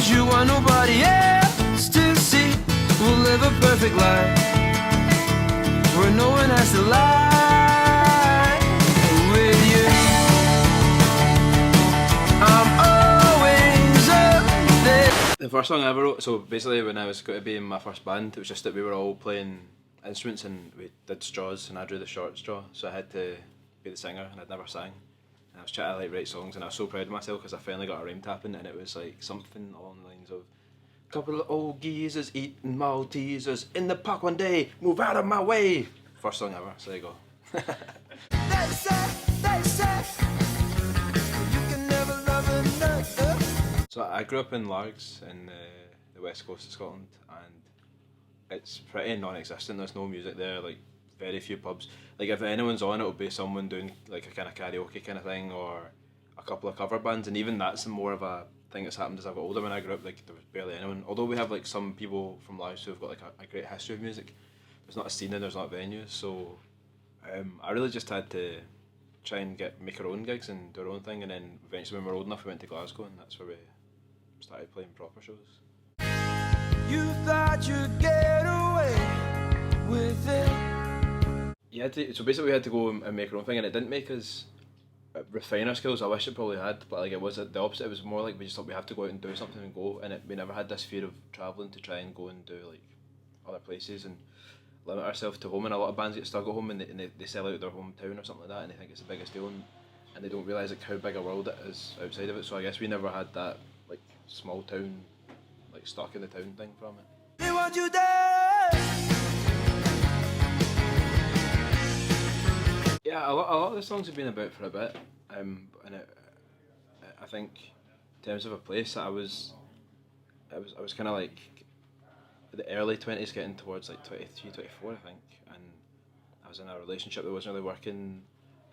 things you want nobody else to see. We'll live a perfect life where no one has to lie. With you, I'm always up there. The first song I ever wrote, so basically when I was going to be in my first band, it was just that we were all playing instruments and we did straws and I drew the short straw, so I had to be the singer and I'd never sang. And I was trying to like write songs and I was so proud of myself because I finally got a rhyme tapping and it was like something along the lines of couple of old geezers eating Maltesers in the park one day, move out of my way. First song ever, so there you go. They say, you can never love another. So I grew up in Largs in the west coast of Scotland and it's pretty non-existent, there's no music there, like very few pubs. Like if anyone's on, it'll be someone doing like a kind of karaoke kind of thing or a couple of cover bands, and even that's more of a thing that's happened as I got older. When I grew up, like there was barely anyone, although we have like some people from Largs who have got like a great history of music. There's not a scene and there's not venues, so I really just had to try and make our own gigs and do our own thing, and then eventually when we were old enough we went to Glasgow and that's where we started playing proper shows. You thought you'd get away with it. So basically we had to go and make our own thing, and it didn't make us refine our skills. I wish it probably had, but like it was the opposite. It was more like we just thought we have to go out and do something and go, and we never had this fear of travelling to try and go and do like other places and limit ourselves to home. And a lot of bands get stuck at home and they sell out their hometown or something like that and they think it's the biggest deal, and they don't realise like how big a world it is outside of it. So I guess we never had that like small town, like stuck in the town thing from it. They want you there. Yeah, a lot of the songs have been about for a bit, and I think in terms of a place, I was kind of like the early 20s getting towards like 23, 24 I think, and I was in a relationship that wasn't really working,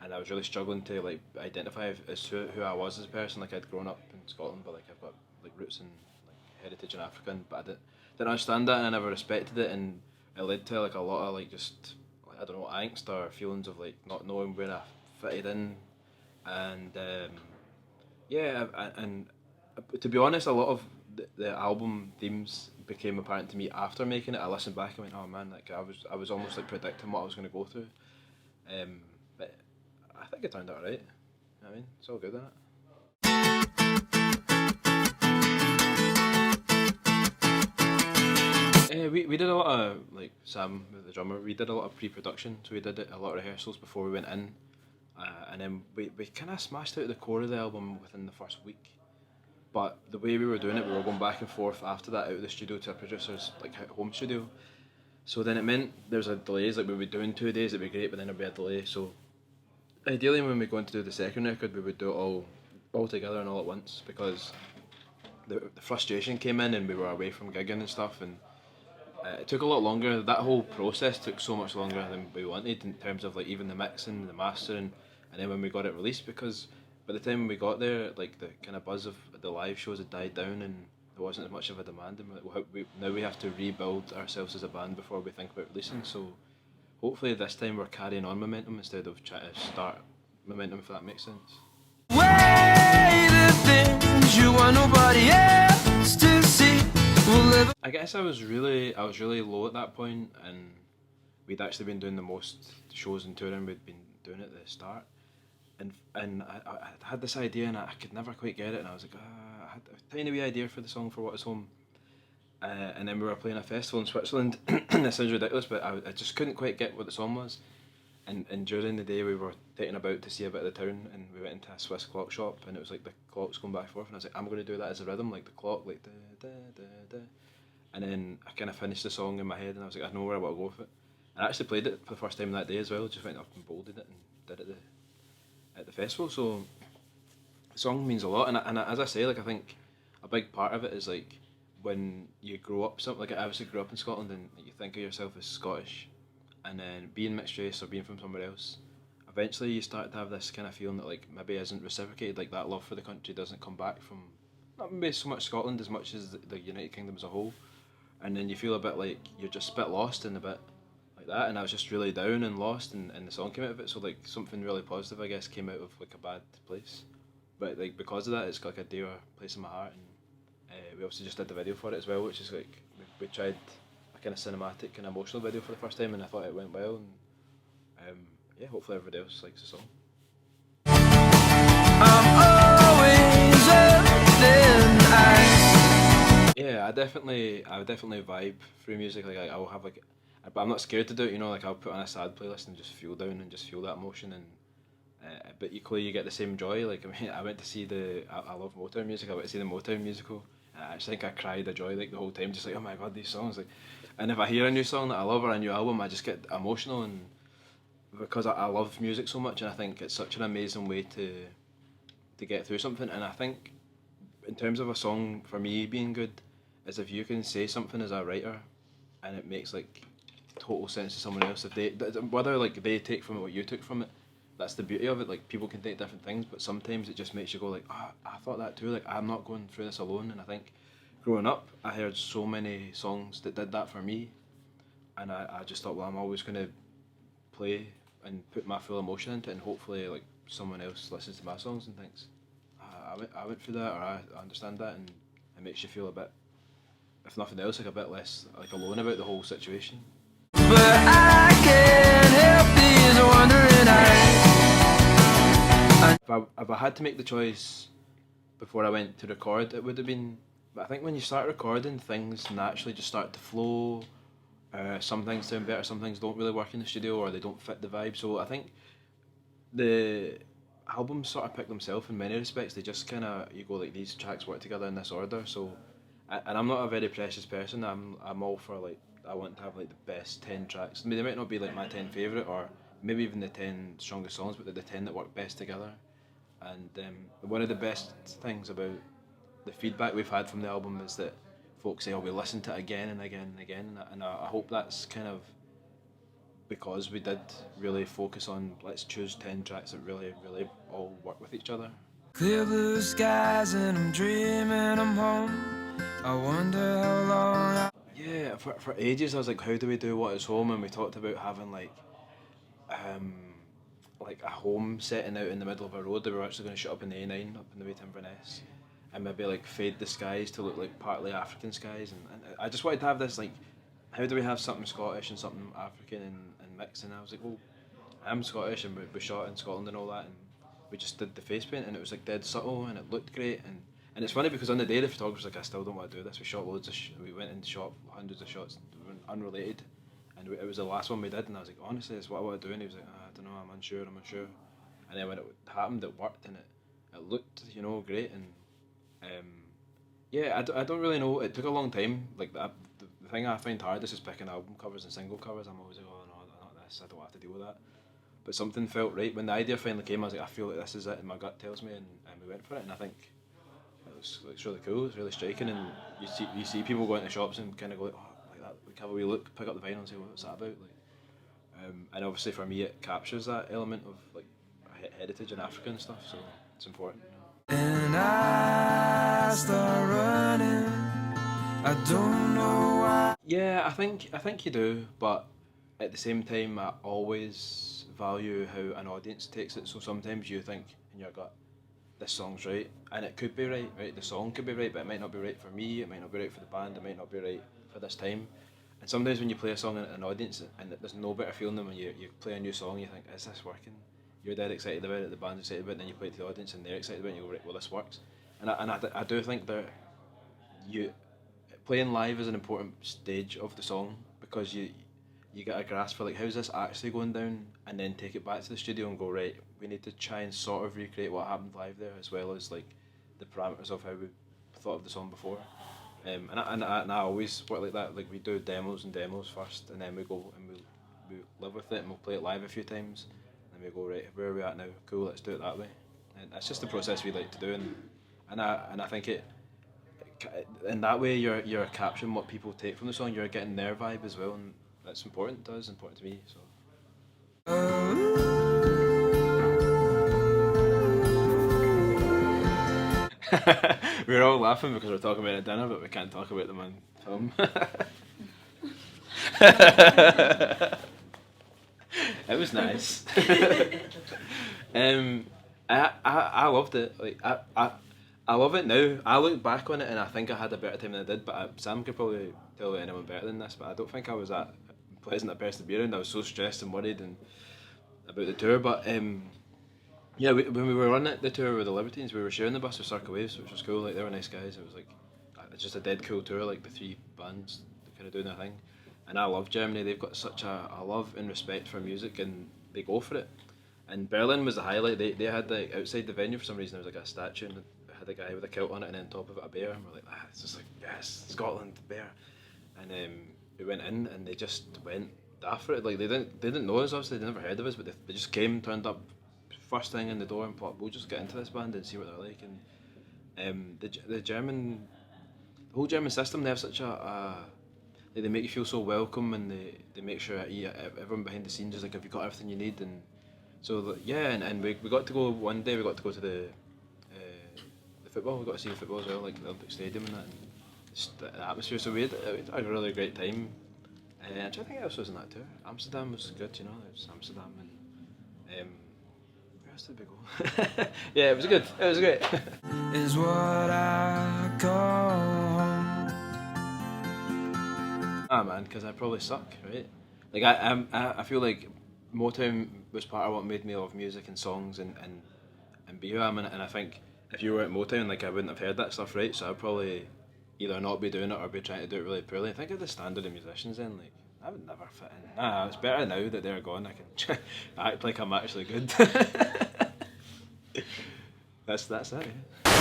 and I was really struggling to like identify as who I was as a person. Like I'd grown up in Scotland, but like I've got like roots and like heritage in Africa, but I didn't understand that and I never respected it, and it led to like a lot of like just I don't know, angst or feelings of like not knowing where I fitted in, and and to be honest, a lot of the album themes became apparent to me after making it. I listened back and went, oh man, like I was almost like predicting what I was going to go through, but I think it turned out right. You know what I mean, it's all good, isn't it? We did a lot of, like Sam, the drummer, we did a lot of pre-production, so we did a lot of rehearsals before we went in, and then we kind of smashed out the core of the album within the first week. But the way we were doing it, we were going back and forth after that out of the studio to a producer's like home studio. So then it meant there was a delays, like we would be doing 2 days, it'd be great, but then there'd be a delay. So ideally when we go in to do the second record, we would do it all together and all at once, because the frustration came in and we were away from gigging and stuff, and it took a lot longer. That whole process took so much longer than we wanted in terms of like even the mixing, the mastering, and then when we got it released, because by the time we got there, like the kind of buzz of the live shows had died down and there wasn't as much of a demand, and now we have to rebuild ourselves as a band before we think about releasing. So hopefully this time we're carrying on momentum instead of trying to start momentum, if that makes sense. Way the things you want nobody else to see. We'll live. I guess I was really low at that point, and we'd actually been doing the most shows and touring we'd been doing at the start, and I had this idea and I could never quite get it, and I was like, I had a tiny wee idea for the song for What Is Home, and then we were playing a festival in Switzerland. It sounds ridiculous, but I just couldn't quite get what the song was, and during the day we were taking about to see a bit of the town, and we went into a Swiss clock shop, and it was like the clocks going back and forth, and I was like, I'm going to do that as a rhythm, like the clock, like da da da da, and then I kind of finished the song in my head, and I was like, I know where I want to go with it. And I actually played it for the first time that day as well, just went up and bolded it and did it at the festival. So the song means a lot, and as I say, like I think a big part of it is like when you grow up, something like I obviously grew up in Scotland, and you think of yourself as Scottish, and then being mixed race or being from somewhere else, eventually you start to have this kind of feeling that like maybe isn't reciprocated, like that love for the country doesn't come back from not maybe so much Scotland as much as the United Kingdom as a whole, and then you feel a bit like you're just a bit lost and a bit like that, and I was just really down and lost, and the song came out of it, so like something really positive I guess came out of like a bad place, but like because of that it's got like a dear place in my heart, we also just did the video for it as well, which is like we tried a kind of cinematic and emotional video for the first time, and I thought it went well. And yeah, hopefully everybody else likes the song. I'm always up thin ice. Yeah, I would definitely vibe through music. Like I'll have like, but I'm not scared to do it. You know, like I'll put on a sad playlist and just feel down and just feel that emotion. And but equally, you get the same joy. Like I mean, I went to see I love Motown music. I went to see the Motown musical. And I actually think I cried a joy like the whole time, just like, oh my god, these songs. Like, and if I hear a new song that I love or a new album, I just get emotional, and because I love music so much, and I think it's such an amazing way to get through something. And I think in terms of a song for me being good, is if you can say something as a writer, and it makes like total sense to someone else. If they whether like they take from it what you took from it, that's the beauty of it. Like people can take different things, but sometimes it just makes you go like, oh, I thought that too. Like I'm not going through this alone. And I think growing up, I heard so many songs that did that for me, and I just thought, well, I'm always going to play and put my full emotion into it, and hopefully like someone else listens to my songs and thinks, I went through that, or I understand that, and it makes you feel a bit, if nothing else, like a bit less like alone about the whole situation. But I can't help these wandering eyes. If I had to make the choice before I went to record, it would have been. But I think when you start recording, things naturally just start to flow. Some things sound better, some things don't really work in the studio, or they don't fit the vibe. So I think the albums sort of pick themselves in many respects. They just kind of, you go like, these tracks work together in this order. So, and I'm not a very precious person. I'm all for like, I want to have like the best 10 tracks. I mean, they might not be like my 10 favourite, or maybe even the 10 strongest songs, but they're the 10 that work best together. And one of the best things about the feedback we've had from the album is that folks say, oh, we listen to it again and again and again. And I hope that's kind of because we did really focus on, let's choose 10 tracks that really, really all work with each other. Clear blue skies and I'm dreaming I'm home. I wonder how long Yeah, for ages I was like, how do we do What Is Home? And we talked about having like a home setting out in the middle of a road that we were actually going to shut up in the A9 up in the way to Inverness, and maybe like fade the skies to look like partly African skies, and I just wanted to have this like, how do we have something Scottish and something African and mix? And I was like, well, I'm Scottish and we shot in Scotland and all that, and we just did the face paint, and it was like dead subtle and it looked great. And it's funny because on the day the photographer was like, I still don't want to do this. We shot loads of we went and shot hundreds of shots unrelated, and it was the last one we did, and I was like, honestly, it's what I want to do. And he was like, I don't know, I'm unsure. And then when it happened, it worked, and it looked, great. And yeah, I don't really know. It took a long time. Like the thing I find hardest is picking album covers and single covers. I'm always like, oh no, not this. I don't have to deal with that. But something felt right when the idea finally came. I was like, I feel like this is it, and my gut tells me, and we went for it. And I think it's really cool. It's really striking, and you see people go into shops and kind of go like, oh, like that. Like have a wee look, pick up the vinyl and say, what's that about? Like, and obviously for me, it captures that element of like heritage and Africa and stuff. So it's important. and I start running. I don't know why. Yeah, I think you do, but at the same time, I always value how an audience takes it. So sometimes you think in your gut, this song's right, and it could be right? The song could be right, but it might not be right for me, it might not be right for the band, it might not be right for this time. And sometimes when you play a song in an audience, and there's no better feeling than when you play a new song, you think, is this working? You're dead excited about it, the band's excited about it, and then you play it to the audience and they're excited about it, and you go, right, well, this works. And I do think that playing live is an important stage of the song, because you get a grasp for like, how's this actually going down, and then take it back to the studio and go, right, we need to try and sort of recreate what happened live there, as well as like the parameters of how we thought of the song before. And I always work like that. Like we do demos first, and then we go and we live with it, and we'll play it live a few times, and we go, right, where are we at now? Cool, let's do it that way. And that's just the process we like to do, and I think it in that way you're capturing what people take from the song. You're getting their vibe as well, and that's important to us, important to me. So. We're all laughing because we're talking about it at dinner, but we can't talk about them on film. It was nice. I loved it. Like I love it now. I look back on it and I think I had a better time than I did, but Sam could probably tell anyone better than this, but I don't think I was that pleasant a person to be around. I was so stressed and worried and about the tour, but yeah, when we were running the tour with the Libertines, we were sharing the bus with Circle Waves, which was cool. Like, they were nice guys. It was like it's just a dead cool tour, like the three bands kind of doing their thing. And I love Germany. They've got such a love and respect for music, and they go for it. And Berlin was the highlight. They had like outside the venue for some reason there was like a statue and it had a guy with a kilt on it, and then on top of it a bear. And we're like, it's just like, yes, Scotland bear. And we went in and they just went daft for it. Like they didn't know us, obviously they never heard of us, but they just came, turned up first thing in the door and thought, we'll just get into this band and see what they're like. And the whole German system, they have such they make you feel so welcome, and they make sure everyone behind the scenes is like, have you got everything you need? And so yeah, and we got to go one day. We got to go to the football. We got to see the football as well, like the Olympic Stadium and that. And just the atmosphere. So we had a really great time. I'm trying to think what else was in that tour. Amsterdam was good, you know. It was Amsterdam and where else did we go? Yeah, it was good. It was great. Is what I call home. Ah man, because I probably suck, right? Like I feel like Motown was part of what made me love music and songs and be who I am, and I think if you were at Motown, like I wouldn't have heard that stuff, right? So I'd probably either not be doing it or be trying to do it really poorly. Think of the standard of musicians then, like I would never fit in. It's better now that they're gone. I can act like I'm actually good. That's it. Yeah.